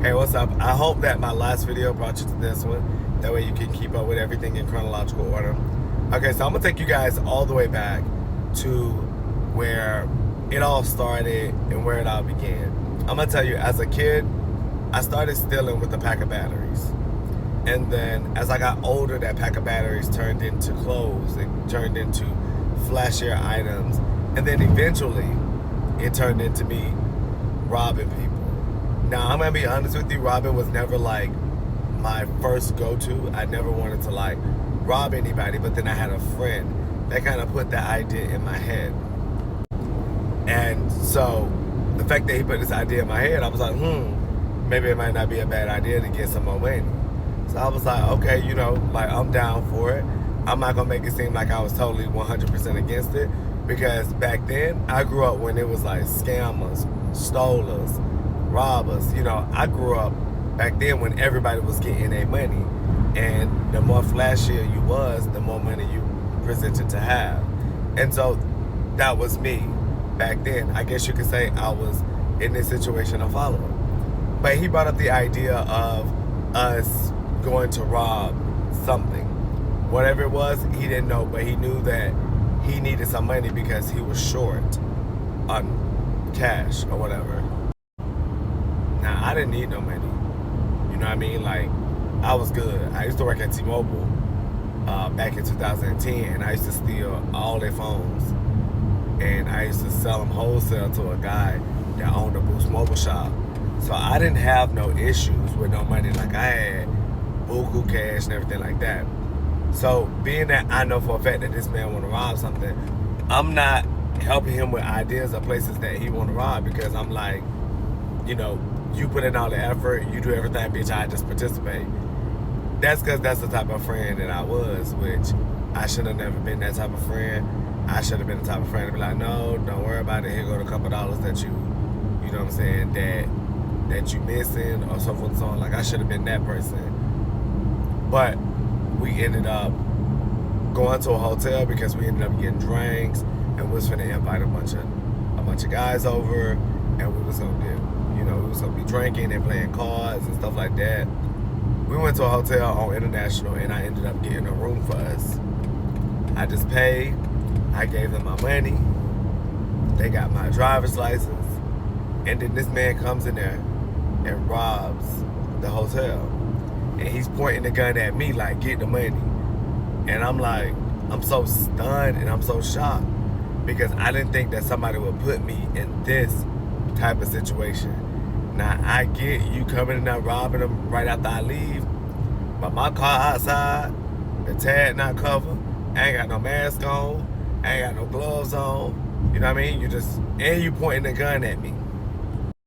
Hey, what's up? I hope that my last video brought you to this one. That way you can keep up with everything in chronological order. Okay, so I'm gonna take you guys all the way back to where it all started and where it all began. I'm gonna tell you, as a kid, I started stealing with a pack of batteries. And then as I got older, that pack of batteries turned into clothes. It turned into flashier items. And then eventually, it turned into me robbing people. Now, I'm gonna be honest with you, robbing was never like my first go-to. I never wanted to like rob anybody, but then I had a friend that kind of put that idea in my head. And so the fact that he put this idea in my head, I was like, maybe it might not be a bad idea to get some more money. So I was like, okay, you know, like I'm down for it. I'm not gonna make it seem like I was totally 100% against it, because back then I grew up when it was like scammers, stolers, robbers. You know, I grew up back then when everybody was getting their money, and the more flashier you was, the more money you presented to have. And so that was me back then. I guess you could say I was in this situation a follower. But he brought up the idea of us going to rob something. Whatever it was, he didn't know, but he knew that he needed some money because he was short on cash or whatever. Now, I didn't need no money. You know what I mean? Like, I was good. I used to work at T-Mobile back in 2010, and I used to steal all their phones. And I used to sell them wholesale to a guy that owned a Boost Mobile shop. So I didn't have no issues with no money. Like, I had buku cash and everything like that. So being that I know for a fact that this man want to rob something, I'm not helping him with ideas of places that he want to rob, because I'm like, you know, you put in all the effort, you do everything, bitch, I just participate. That's because that's the type of friend that I was, which I should have never been that type of friend. I should have been the type of friend to be like, no, don't worry about it, here go the couple dollars that you know what I'm saying, that you missing, or so forth and so on. Like, I should have been that person. But we ended up going to a hotel because we ended up getting drinks, and we was finna invite a bunch of guys over, and we was gonna do, you know, we was gonna be drinking and playing cards and stuff like that. We went to a hotel on International, and I ended up getting a room for us. I just paid, I gave them my money, they got my driver's license, and then this man comes in there and robs the hotel. And he's pointing the gun at me like, get the money. And I'm like, I'm so stunned and I'm so shocked, because I didn't think that somebody would put me in this type of situation. Now, I get you coming in there robbing them right after I leave, but my car outside, the tag not covered, I ain't got no mask on, I ain't got no gloves on, you know what I mean? And you pointing the gun at me.